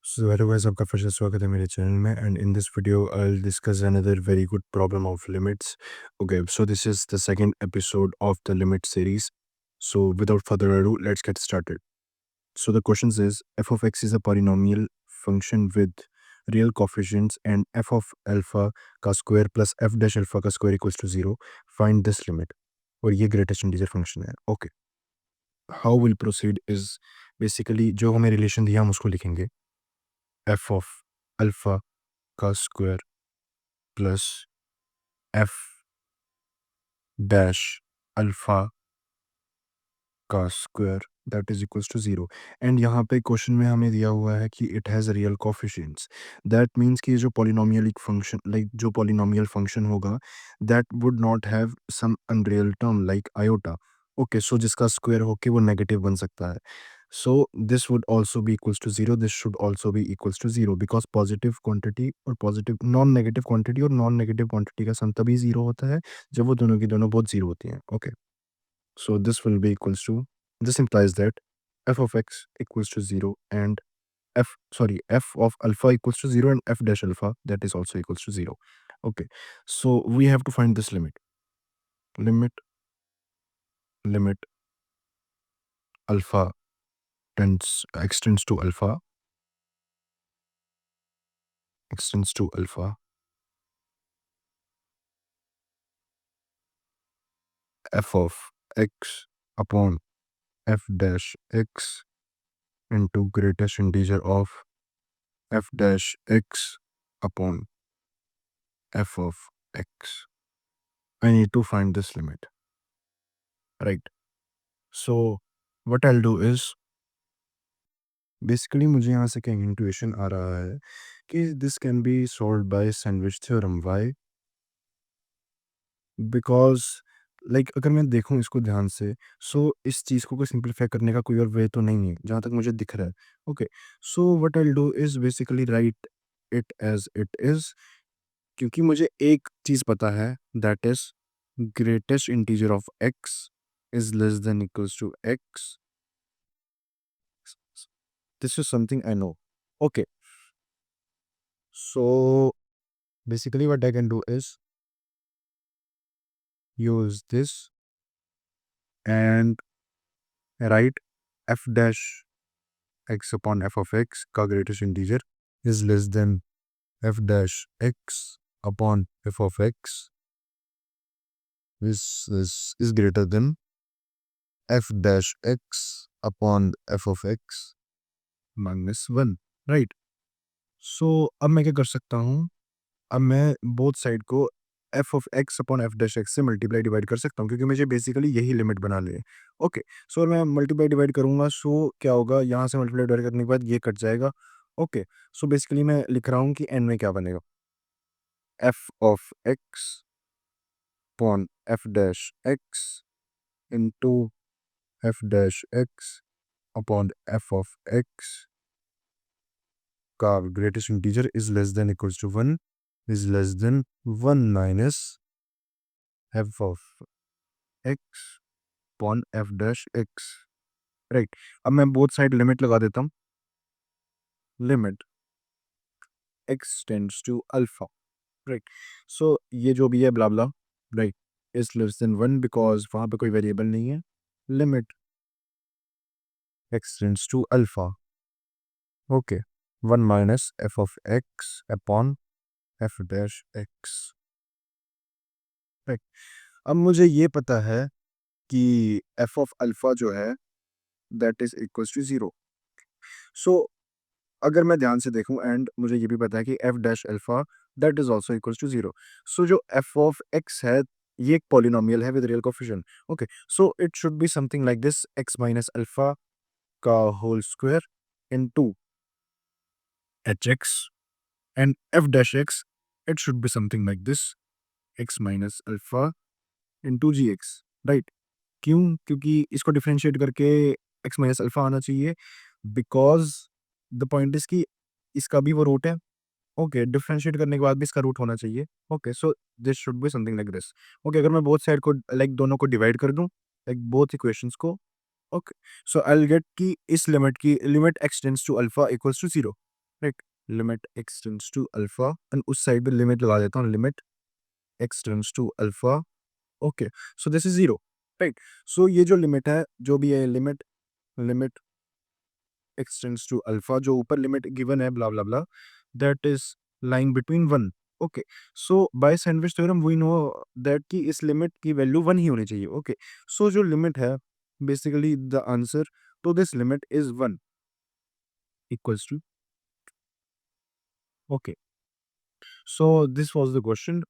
So hello guys, आपका फिर से स्वागत है मेरे चैनल में and in this video I'll discuss another very good problem of limits. Okay, so this is the second episode of the limit series. So without further ado, let's get started. So the question is f of x is a polynomial function with real coefficients and f of alpha का square plus f dash alpha का square equals to 0. Find this limit. और ये greatest integer function है. Okay. How we'll proceed is basically जो हमें relation दिया हम उसको लिखेंगे f of alpha का square plus F dash alpha का square that is equals to 0 and यहाँ पे क्वेश्चन में हमें दिया हुआ है कि it has real coefficients that means कि जो पॉलिनोमियल फंक्शन लाइक जो पॉलिनोमियल फंक्शन होगा that would not have some unreal term like iota okay so जिसका स्क्वायर होके वो नेगेटिव बन सकता है so this would also be equals to 0, this should also be equals to 0 because positive quantity और positive non negative quantity और non negative quantity का सम तभी 0 होता है जब वो दोनों की दोनों बहुत 0 होती हैं okay so this will be equals to this implies that f of x equals to 0 and f of alpha equals to 0 and f dash alpha that is also equals to 0 okay so we have to find this limit limit alpha extends to alpha extends to alpha f of x upon f dash x into greatest integer of f dash x upon f of x. I need to find this limit, right? So what I'll do is basically मुझे यहाँ से क्या intuition आ रहा है कि this can be solved by sandwich theorem. Why? Because like अगर मैं देखूँ इसको ध्यान से सो इस चीज़ को सिंप्लीफाई करने का कोई और वे तो नहीं है जहाँ तक मुझे दिख रहा है okay so what I will do is basically write it as it is क्योंकि मुझे एक चीज़ पता है that is greatest integer of x is less than equals to x this is something I know okay so basically what I can do is use this and write f dash x upon f of x का greatest integer is less than f dash x upon f of x is greater than f dash x upon f of x minus 1 right so अब मैं क्या कर सकता हूँ अब मैं both side को f of x upon f dash x से मल्टीप्लाई डिवाइड कर सकता हूँ क्योंकि मुझे बेसिकली यही लिमिट बना ले ओके सो मैं मल्टीप्लाई डिवाइड करूँगा सो क्या होगा यहाँ से मल्टीप्लाई डिवाइड करने के बाद ये कट जाएगा ओके सो बेसिकली मैं लिख रहा हूँ कि n में क्या बनेगा f of x upon f dash x into f dash x upon f of x का greatest integer is less than equals to 1 is less than 1 minus f of x upon f dash x right अब मैं both side limit लगा देता हूँ limit x tends to alpha right so ये जो भी है blah blah right is less than 1 because वहाँ पे कोई वेरिएबल नहीं है limit x tends to alpha okay 1 minus f of x upon f dash x right अब मुझे ये पता है कि f of अल्फा जो है दैट इज इक्वल्स टू 0 सो अगर मैं ध्यान से देखूं एंड मुझे ये भी पता है कि f dash alpha that is also equals to 0 so जो f ऑफ x है ये एक पॉलिनोमियल है with real coefficient okay so it should be something like this x minus alpha का whole square into hx and f dash x it should be something like this x minus alpha into gx right क्यों क्योंकि इसको differentiate करके x minus alpha आना चाहिए because the point is कि इसका भी वो रूट है ओके डिफरेंशिएट करने के बाद भी इसका रूट होना चाहिए okay so this should be something like this okay अगर मैं बोथ साइड को लाइक दोनों को डिवाइड कर दूं लाइक बोथ इक्वेशंस को okay so I will get कि इस लिमिट की limit x tends to alpha equals to 0 right, limit x tends to alpha and उस साइड पे लिमिट लगा देता हूँ, limit x tends to alpha. Okay, so this is 0, right. So ये जो लिमिट है, जो भी है limit, limit x tends to alpha, जो ऊपर लिमिट गिवन है blah blah blah, that is lying between 1। Okay, so by sandwich theorem we know that कि इस लिमिट की वैल्यू 1 ही होनी चाहिए। ओके, सो जो लिमिट है basically the answer to this limit is 1 equals to. Okay, so this was the question.